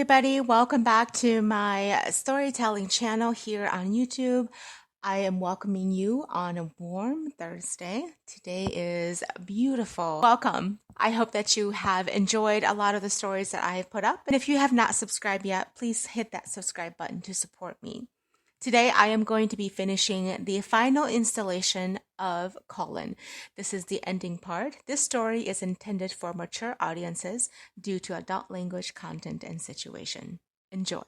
everybody. Welcome back to my storytelling channel here on YouTube. I am welcoming you on a warm Thursday. Today is beautiful. Welcome. I hope that you have enjoyed a lot of the stories that I have put up. And if you have not subscribed yet, please hit that subscribe button to support me. Today, I am going to be finishing the final installation of Collin. This is the ending part. This story is intended for mature audiences due to adult language, content, and situation. Enjoy.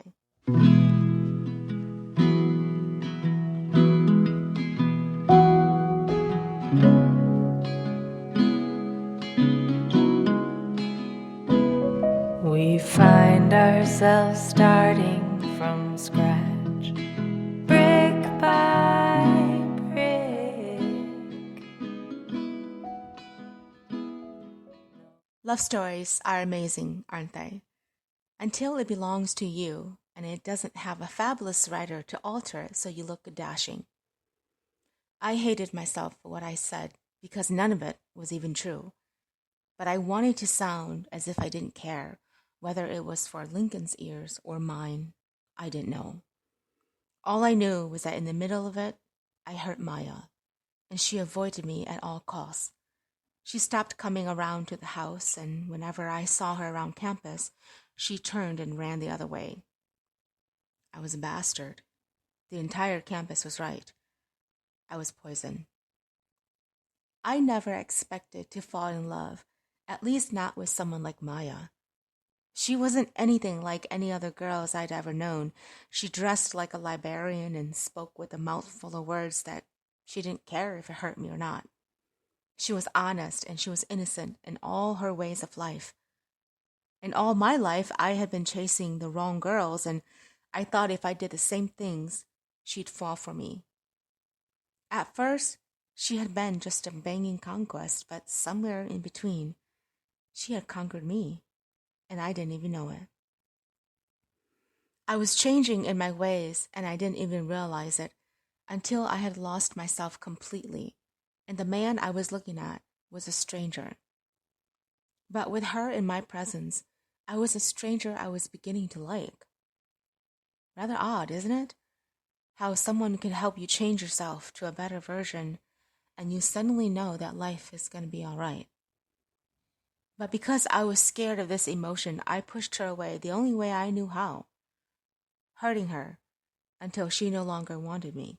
We find ourselves starting from scratch, brick by brick. Love stories are amazing, aren't they? Until it belongs to you and it doesn't have a fabulous writer to alter it so you look dashing. I hated myself for what I said because none of it was even true. But I wanted to sound as if I didn't care, whether it was for Lincoln's ears or mine. I didn't know. All I knew was that in the middle of it, I hurt Maya, and she avoided me at all costs. She stopped coming around to the house, and whenever I saw her around campus, she turned and ran the other way. I was a bastard. The entire campus was right. I was poison. I never expected to fall in love, at least not with someone like Maya. She wasn't anything like any other girls I'd ever known. She dressed like a librarian and spoke with a mouthful of words that she didn't care if it hurt me or not. She was honest and she was innocent in all her ways of life. In all my life, I had been chasing the wrong girls, and I thought if I did the same things, she'd fall for me. At first, she had been just a banging conquest, but somewhere in between, she had conquered me, and I didn't even know it. I was changing in my ways, and I didn't even realize it until I had lost myself completely, and the man I was looking at was a stranger. But with her in my presence, I was a stranger I was beginning to like. Rather odd, isn't it? How someone can help you change yourself to a better version, and you suddenly know that life is going to be all right. But because I was scared of this emotion, I pushed her away the only way I knew how, hurting her until she no longer wanted me.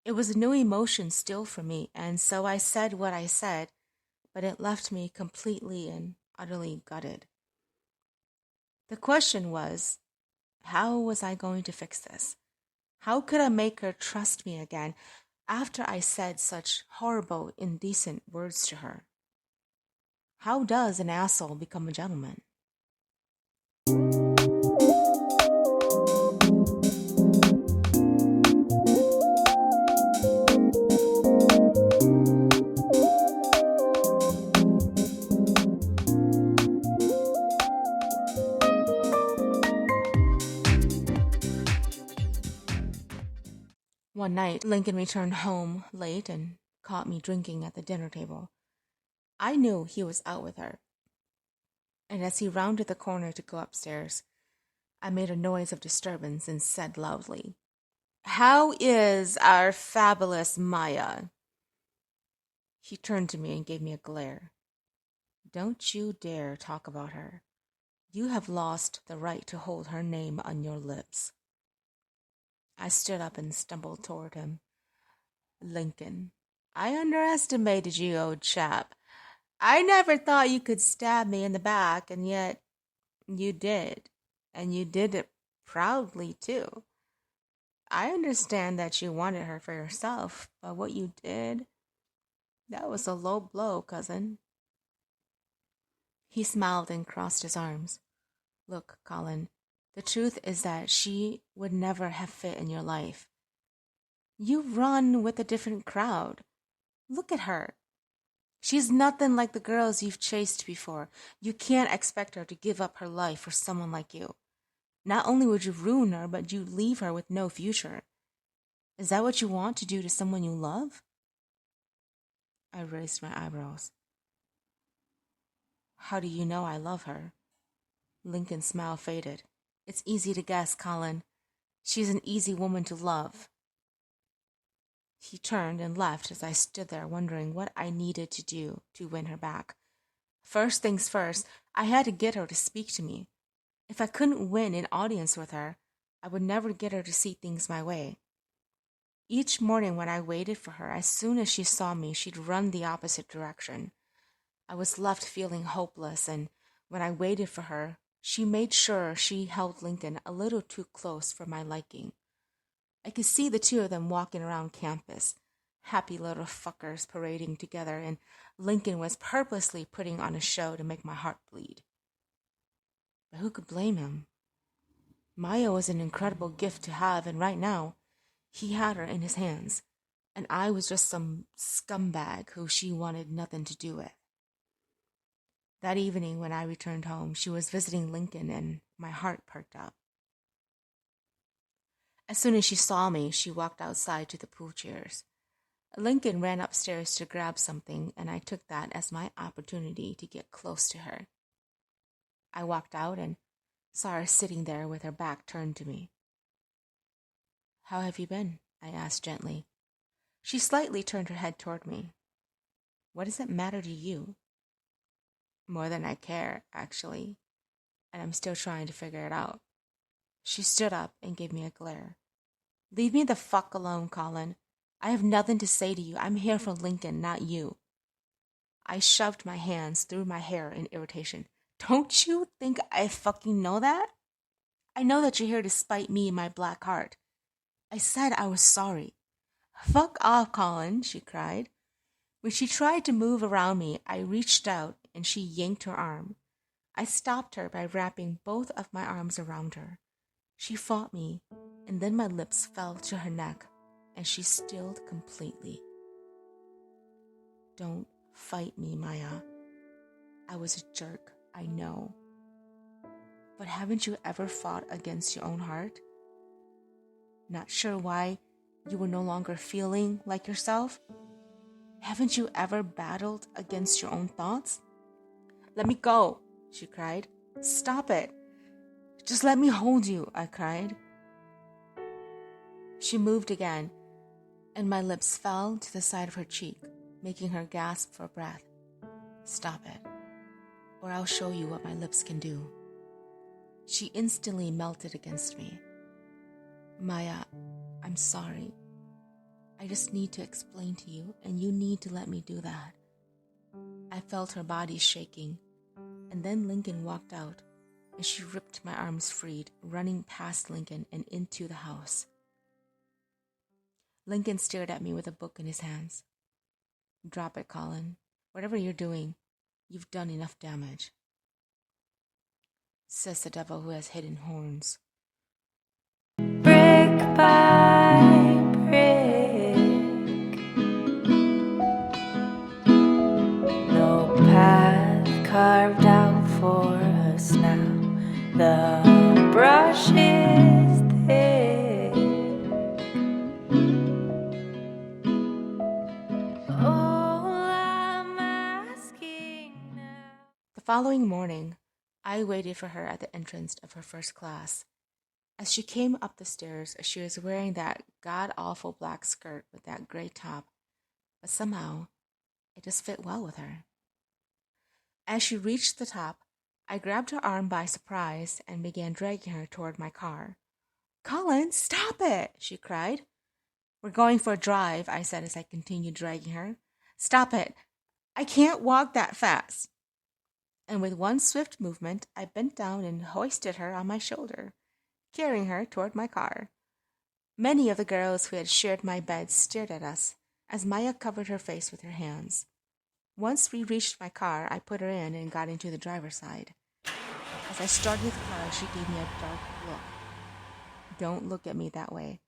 It was a new emotion still for me, and so I said what I said, but it left me completely and utterly gutted. The question was, how was I going to fix this? How could I make her trust me again after I said such horrible, indecent words to her? How does an asshole become a gentleman? One night, Lincoln returned home late and caught me drinking at the dinner table. I knew he was out with her, and as he rounded the corner to go upstairs, I made a noise of disturbance and said loudly, "How is our fabulous Maya?" He turned to me and gave me a glare. "Don't you dare talk about her. You have lost the right to hold her name on your lips." I stood up and stumbled toward him. "Lincoln, I underestimated you, old chap. I never thought you could stab me in the back, and yet you did. And you did it proudly, too. I understand that you wanted her for yourself, but what you did, that was a low blow, cousin." He smiled and crossed his arms. "Look, Collin, the truth is that she would never have fit in your life. You run with a different crowd. Look at her. She's nothing like the girls you've chased before. You can't expect her to give up her life for someone like you. Not only would you ruin her, but you'd leave her with no future. Is that what you want to do to someone you love?" I raised my eyebrows. "How do you know I love her?" Lincoln's smile faded. It's easy to guess, Collin. She's an easy woman to love. He turned and left as I stood there wondering what I needed to do to win her back. First things first, I had to get her to speak to me. If I couldn't win an audience with her, I would never get her to see things my way. Each morning when I waited for her, as soon as she saw me, she'd run the opposite direction. I was left feeling hopeless, and when I waited for her, she made sure she held Lincoln a little too close for my liking. I could see the two of them walking around campus, happy little fuckers parading together, and Lincoln was purposely putting on a show to make my heart bleed. But who could blame him? Maya was an incredible gift to have, and right now, he had her in his hands, and I was just some scumbag who she wanted nothing to do with. That evening, when I returned home, she was visiting Lincoln, and my heart perked up. As soon as she saw me, she walked outside to the pool chairs. Lincoln ran upstairs to grab something, and I took that as my opportunity to get close to her. I walked out and saw her sitting there with her back turned to me. How have you been? I asked gently. She slightly turned her head toward me. What does it matter to you? More than I care, actually, and I'm still trying to figure it out. She stood up and gave me a glare. Leave me the fuck alone, Collin. I have nothing to say to you. I'm here for Lincoln, not you. I shoved my hands through my hair in irritation. Don't you think I fucking know that? I know that you're here to spite me and my black heart. I said I was sorry. Fuck off, Collin, she cried. When she tried to move around me, I reached out and she yanked her arm. I stopped her by wrapping both of my arms around her. She fought me, and then my lips fell to her neck, and she stilled completely. Don't fight me, Maya. I was a jerk, I know. But haven't you ever fought against your own heart? Not sure why you were no longer feeling like yourself? Haven't you ever battled against your own thoughts? Let me go, she cried. Stop it. Just let me hold you, I cried. She moved again, and my lips fell to the side of her cheek, making her gasp for breath. Stop it, or I'll show you what my lips can do. She instantly melted against me. Maya, I'm sorry. I just need to explain to you, and you need to let me do that. I felt her body shaking, and then Lincoln walked out, and she ripped my arms free, running past Lincoln and into the house. Lincoln stared at me with a book in his hands. Drop it, Collin. Whatever you're doing, you've done enough damage. Says the devil who has hidden horns. Brick by brick, no path carved out for us now. The brush is thick. All I'm asking now. The following morning, I waited for her at the entrance of her first class. As she came up the stairs, she was wearing that god-awful black skirt with that gray top, but somehow it just fit well with her. As she reached the top, I grabbed her arm by surprise and began dragging her toward my car. Collin, stop it, she cried. We're going for a drive, I said as I continued dragging her. Stop it. I can't walk that fast. And with one swift movement, I bent down and hoisted her on my shoulder, carrying her toward my car. Many of the girls who had shared my bed stared at us as Maya covered her face with her hands. Once we reached my car, I put her in and got into the driver's side. As I started the car, she gave me a dark look. Don't look at me that way.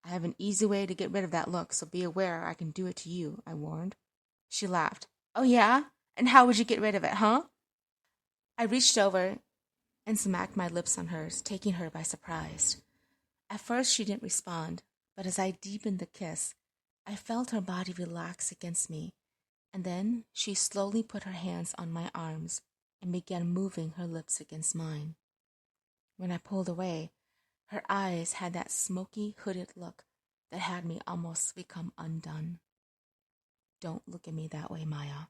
I have an easy way to get rid of that look, so be aware I can do it to you, I warned. She laughed. Oh yeah? And how would you get rid of it, huh? I reached over and smacked my lips on hers, taking her by surprise. At first she didn't respond, but as I deepened the kiss, I felt her body relax against me, and then she slowly put her hands on my arms and began moving her lips against mine. When I pulled away, her eyes had that smoky, hooded look that had me almost become undone. Don't look at me that way, Maya.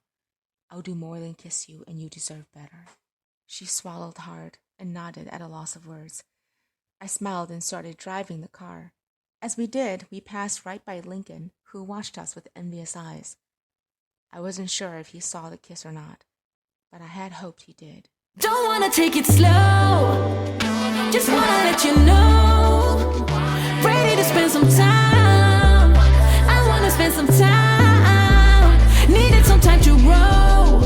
I'll do more than kiss you, and you deserve better. She swallowed hard and nodded at a loss of words. I smiled and started driving the car. As we did, we passed right by Lincoln, who watched us with envious eyes. I wasn't sure if he saw the kiss or not, but I had hoped he did. Don't wanna take it slow, just wanna let you know. Ready to spend some time. I wanna spend some time. Needed some time to roll.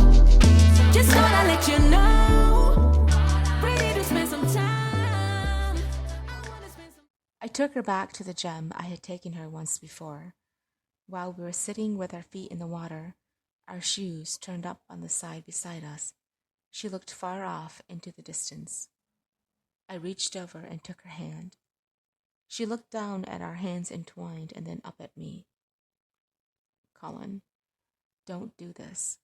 Just thought I'd let you know. Ready to spend some time. I took her back to the gym I had taken her once before. While we were sitting with our feet in the water, our shoes turned up on the side beside us, she looked far off into the distance. I reached over and took her hand. She looked down at our hands entwined and then up at me. Collin, don't do this.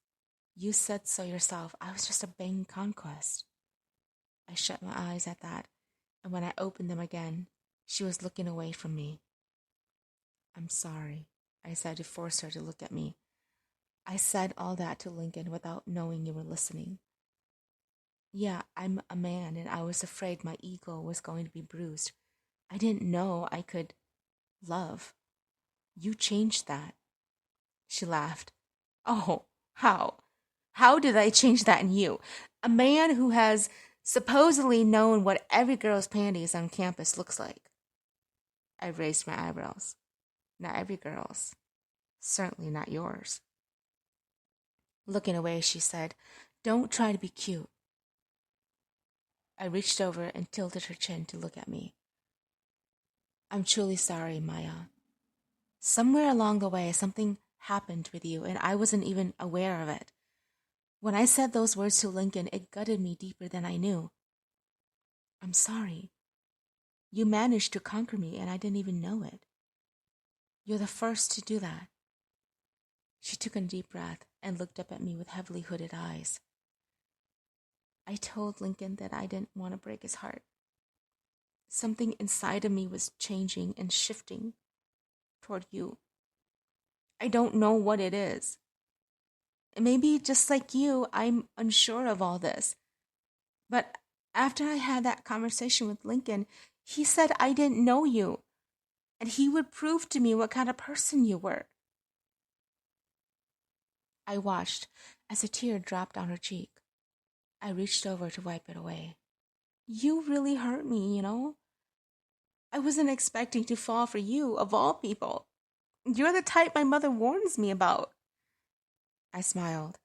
You said so yourself. I was just a vain conquest. I shut my eyes at that, and when I opened them again, she was looking away from me. I'm sorry, I said to force her to look at me. I said all that to Lincoln without knowing you were listening. Yeah, I'm a man, and I was afraid my ego was going to be bruised. I didn't know I could love. You changed that. She laughed. Oh, how? How did I change that in you? A man who has supposedly known what every girl's panties on campus looks like. I raised my eyebrows. Not every girl's. Certainly not yours. Looking away, she said, Don't try to be cute. I reached over and tilted her chin to look at me. I'm truly sorry, Maya. Somewhere along the way, something happened with you, and I wasn't even aware of it. When I said those words to Lincoln, it gutted me deeper than I knew. I'm sorry. You managed to conquer me, and I didn't even know it. You're the first to do that. She took a deep breath and looked up at me with heavily hooded eyes. I told Lincoln that I didn't want to break his heart. Something inside of me was changing and shifting toward you. I don't know what it is. Maybe just like you, I'm unsure of all this. But after I had that conversation with Lincoln, he said I didn't know you, and he would prove to me what kind of person you were. I watched as a tear dropped on her cheek. I reached over to wipe it away. You really hurt me, you know? I wasn't expecting to fall for you, of all people. You're the type my mother warns me about. I smiled.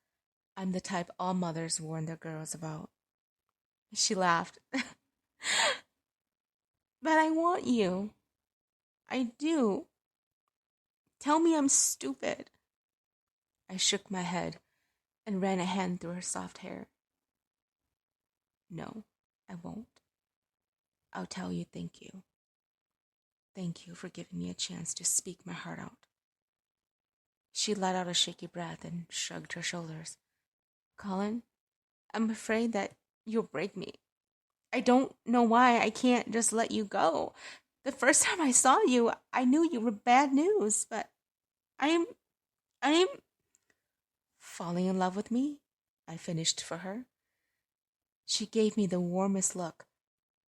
I'm the type all mothers warn their girls about. She laughed. But I want you. I do. Tell me I'm stupid. I shook my head and ran a hand through her soft hair. No, I won't. I'll tell you thank you. Thank you for giving me a chance to speak my heart out. She let out a shaky breath and shrugged her shoulders. Collin, I'm afraid that you'll break me. I don't know why I can't just let you go. The first time I saw you, I knew you were bad news, but I'm falling in love with me, I finished for her. She gave me the warmest look,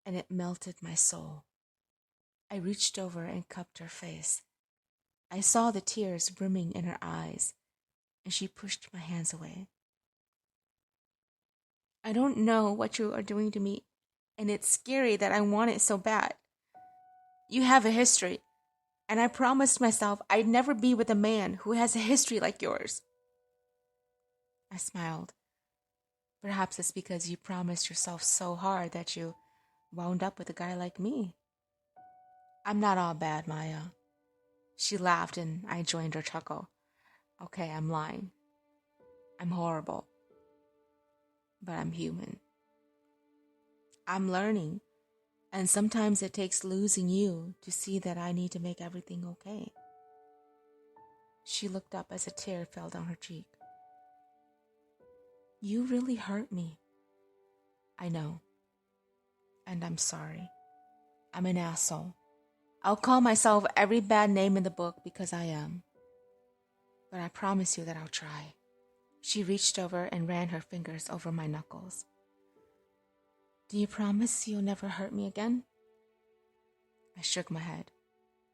and it melted my soul. I reached over and cupped her face. I saw the tears brimming in her eyes, and she pushed my hands away. I don't know what you are doing to me, and it's scary that I want it so bad. You have a history, and I promised myself I'd never be with a man who has a history like yours. I smiled. Perhaps it's because you promised yourself so hard that you wound up with a guy like me. I'm not all bad, Maya. She laughed and I joined her chuckle. Okay, I'm lying. I'm horrible. But I'm human. I'm learning. And sometimes it takes losing you to see that I need to make everything okay. She looked up as a tear fell down her cheek. You really hurt me. I know. And I'm sorry. I'm an asshole. I'll call myself every bad name in the book because I am. But I promise you that I'll try. She reached over and ran her fingers over my knuckles. Do you promise you'll never hurt me again? I shook my head.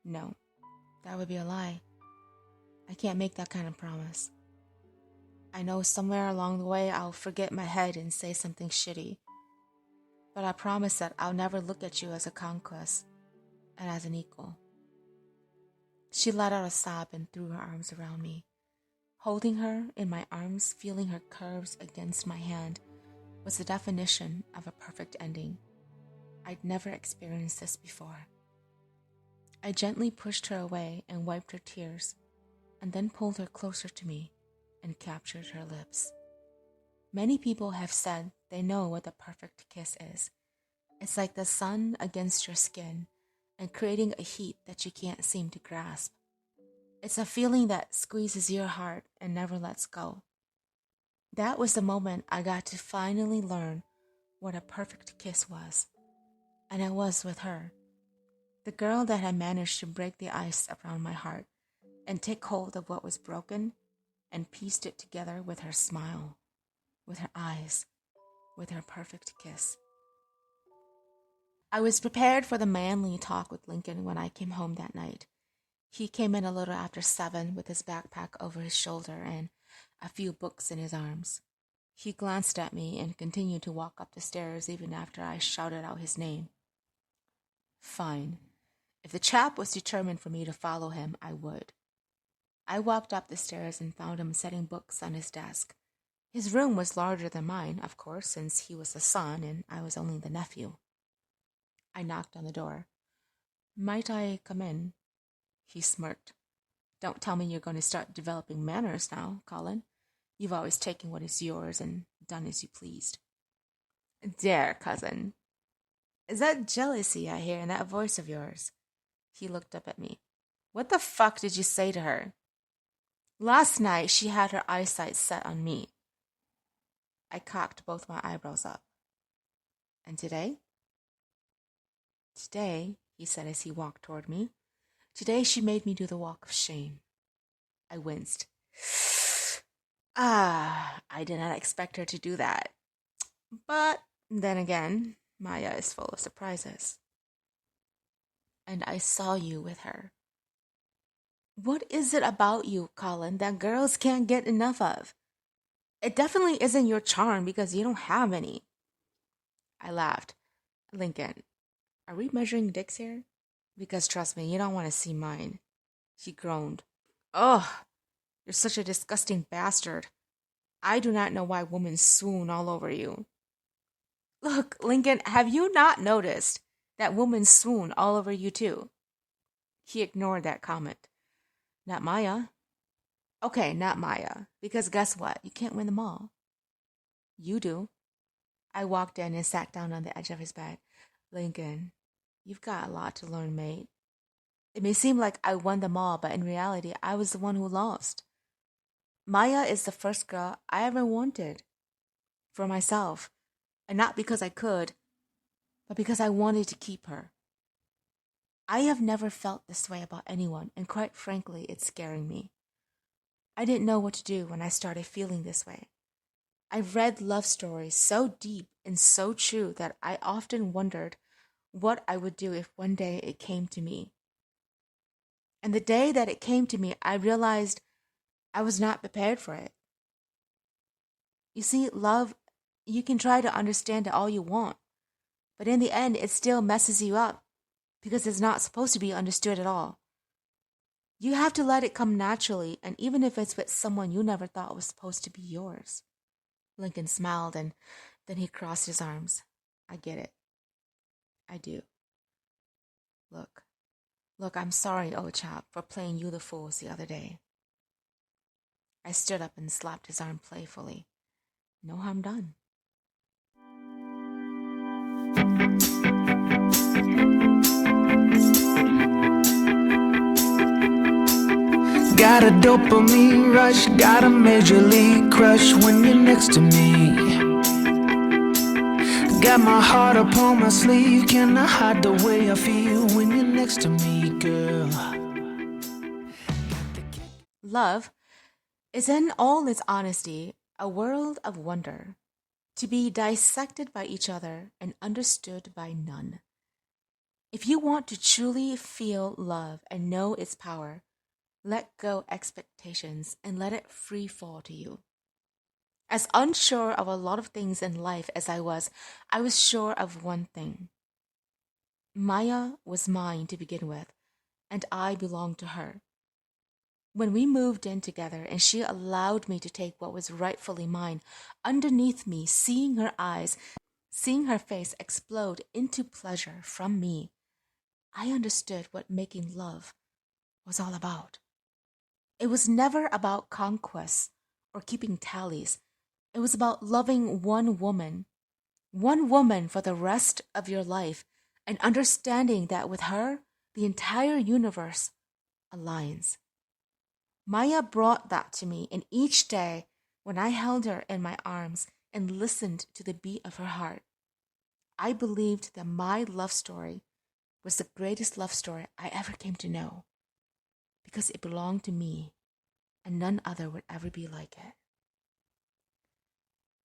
No, that would be a lie. I can't make that kind of promise. I know somewhere along the way I'll forget my head and say something shitty. But I promise that I'll never look at you as a conquest and as an equal. She let out a sob and threw her arms around me. Holding her in my arms, feeling her curves against my hand, was the definition of a perfect ending. I'd never experienced this before. I gently pushed her away and wiped her tears, and then pulled her closer to me and captured her lips. Many people have said they know what the perfect kiss is. It's like the sun against your skin and creating a heat that you can't seem to grasp. It's a feeling that squeezes your heart and never lets go. That was the moment I got to finally learn what a perfect kiss was. And I was with her, the girl that had managed to break the ice around my heart and take hold of what was broken and pieced it together with her smile, with her eyes, with her perfect kiss. I was prepared for the manly talk with Lincoln when I came home that night. He came in a little after 7 with his backpack over his shoulder and a few books in his arms. He glanced at me and continued to walk up the stairs even after I shouted out his name. Fine. If the chap was determined for me to follow him, I would. I walked up the stairs and found him setting books on his desk. His room was larger than mine, of course, since he was the son and I was only the nephew. I knocked on the door. Might I come in? He smirked. Don't tell me you're going to start developing manners now, Collin. You've always taken what is yours and done as you pleased. There, cousin. Is that jealousy I hear in that voice of yours? He looked up at me. What the fuck did you say to her? Last night she had her eyesight set on me. I cocked both my eyebrows up. And today? Today, he said as he walked toward me. Today she made me do the walk of shame. I winced. I did not expect her to do that. But then again, Maya is full of surprises. And I saw you with her. What is it about you, Collin, that girls can't get enough of? It definitely isn't your charm because you don't have any. I laughed. Lincoln, are we measuring dicks here? Because trust me, you don't want to see mine. He groaned. Ugh, you're such a disgusting bastard. I do not know why women swoon all over you. Look, Lincoln, have you not noticed that women swoon all over you too? He ignored that comment. Not Maya. Okay, not Maya, because guess what? You can't win them all. You do. I walked in and sat down on the edge of his bed. Lincoln, you've got a lot to learn, mate. It may seem like I won them all, but in reality, I was the one who lost. Maya is the first girl I ever wanted. For myself. And not because I could, but because I wanted to keep her. I have never felt this way about anyone, and quite frankly, it's scaring me. I didn't know what to do when I started feeling this way. I've read love stories so deep and so true that I often wondered what I would do if one day it came to me. And the day that it came to me, I realized I was not prepared for it. You see, love, you can try to understand it all you want, but in the end, it still messes you up because it's not supposed to be understood at all. You have to let it come naturally, and even if it's with someone you never thought was supposed to be yours. Lincoln smiled, and then he crossed his arms. I get it. I do. Look, I'm sorry, old chap, for playing you the fools the other day. I stood up and slapped his arm playfully. No harm done. Got a dopamine rush, got a major league crush when you're next to me. Got got my heart upon my sleeve. Can I hide the way I feel when you're next to me, girl? Love is, in all its honesty, a world of wonder, to be dissected by each other and understood by none. If you want to truly feel love and know its power, let go expectations and let it free fall to you. As unsure of a lot of things in life as I was sure of one thing. Maya was mine to begin with, and I belonged to her. When we moved in together and she allowed me to take what was rightfully mine, underneath me, seeing her eyes, seeing her face explode into pleasure from me, I understood what making love was all about. It was never about conquests or keeping tallies. It was about loving one woman for the rest of your life, and understanding that with her, the entire universe aligns. Maya brought that to me, and each day when I held her in my arms and listened to the beat of her heart, I believed that my love story was the greatest love story I ever came to know, because it belonged to me, and none other would ever be like it.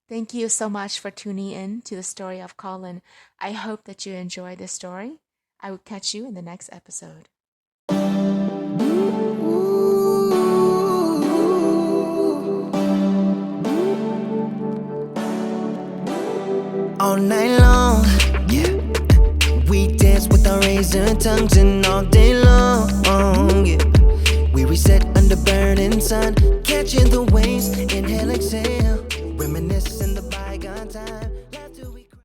Thank you so much for tuning in to the story of Collin. I hope that you enjoy this story. I will catch you in the next episode. All night long, yeah, we dance with our razor tongues and all day long.